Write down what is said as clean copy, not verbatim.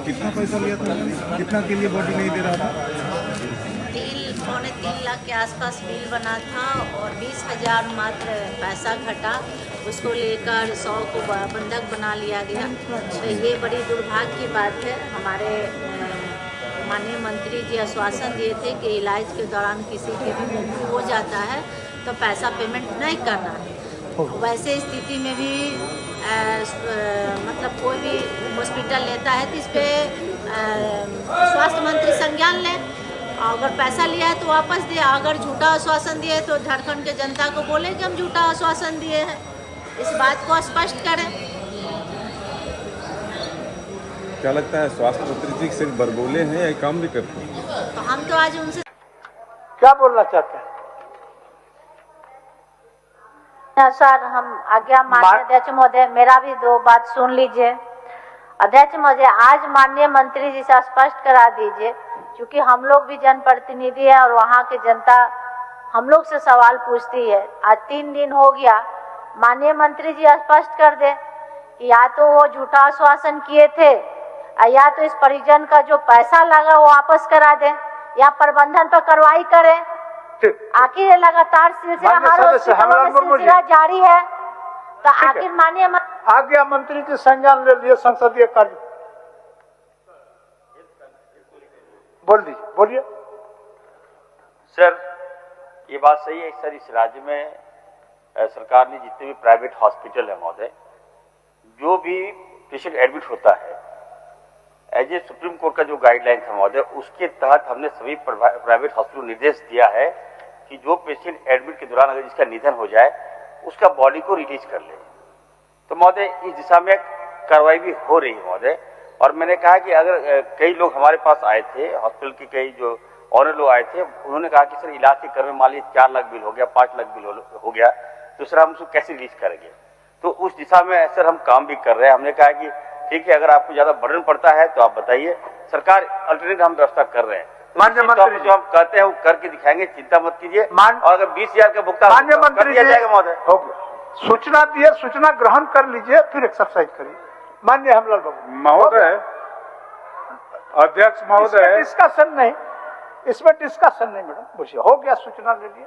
कितना पैसा लिया था? कितना के लिए बॉडी नहीं दे रहा था? 3 लाख के आसपास बिल बना था और 20,000 मात्र पैसा घटा। उसको लेकर 100 को बंधक बना लिया गया। तो ये बड़ी दुर्भाग्य की बात है। हमारे माननीय मंत्री जी आश्वासन दिए थे कि इलाज के दौरान किसी की भी मृत्यु हो जाता है तो पैसा पेमेंट नहीं करना है। वैसे स्थिति में भी मतलब कोई भी हॉस्पिटल लेता है तो इस पर स्वास्थ्य मंत्री संज्ञान लें। अगर पैसा लिया है तो वापस दे। अगर झूठा आश्वासन दिए तो झारखंड के जनता को बोले कि हम झूठा आश्वासन दिए हैं। इस बात को स्पष्ट करें। क्या लगता है स्वास्थ्य मंत्री जी सिर्फ बरगोले हैं या काम भी करते हैं? तो हम तो आज उनसे क्या बोलना चाहते हैं? सर, हम आज्ञा माननीय अध्यक्ष महोदय, मेरा भी 2 बात सुन लीजिए। अध्यक्ष महोदय, आज माननीय मंत्री जी से स्पष्ट करा दीजिए, क्योंकि हम लोग भी जनप्रतिनिधि है और वहाँ की जनता हम लोग से सवाल पूछती है। आज 3 दिन हो गया, माननीय मंत्री जी स्पष्ट कर दे कि या तो वो झूठा आश्वासन किए थे या तो इस परिजन का जो पैसा लगा वो वापस करा दे या प्रबंधन पर कार्रवाई करे। आखिर लगातार सिलसिला जारी है, तो आखिर माननीय आज्ञा मंत्री के संज्ञान ले लिए संसदीय कार्य। बोलिए सर। ये बात सही है सर, इस राज्य में सरकार ने जितने भी प्राइवेट हॉस्पिटल है महोदय, जो भी पेशेंट एडमिट होता है एज ए सुप्रीम कोर्ट का जो गाइडलाइन था महोदय, उसके तहत हमने सभी प्राइवेट हॉस्पिटल को निर्देश दिया है कि जो पेशेंट एडमिट के दौरान अगर जिसका निधन हो जाए उसका बॉडी को रिलीज कर ले। तो महोदय इस दिशा में कार्रवाई भी हो रही है महोदय। और मैंने कहा कि अगर कई लोग हमारे पास आए थे, हॉस्पिटल के कई जो ऑनर लोग आए थे, उन्होंने कहा कि सर इलाज के क्रम में मान लीजिए 4 लाख बिल हो गया, 5 लाख बिल हो गया, तो सर हम उसको कैसे रिलीज करेंगे? तो उस दिशा में सर हम काम भी कर रहे हैं। हमने कहा कि ठीक है, अगर आपको ज्यादा बर्डन पड़ता है तो आप बताइए, सरकार अल्टरनेट हम व्यवस्था कर रहे हैं। माननीय मंत्री जो हम कहते हैं वो करके दिखाएंगे, चिंता मत कीजिए। और अगर 20,000 का भुगतान माननीय मंत्री दिया जाएगा महोदय। सूचना दिए, सूचना ग्रहण कर लीजिए, फिर एक्सरसाइज करिए। माननीय हेमलाल बाबू महोदय, अध्यक्ष महोदय, डिस्कशन नहीं, इसमें डिस्कशन नहीं मैडम। बोलिए, हो गया, सूचना ले लिए।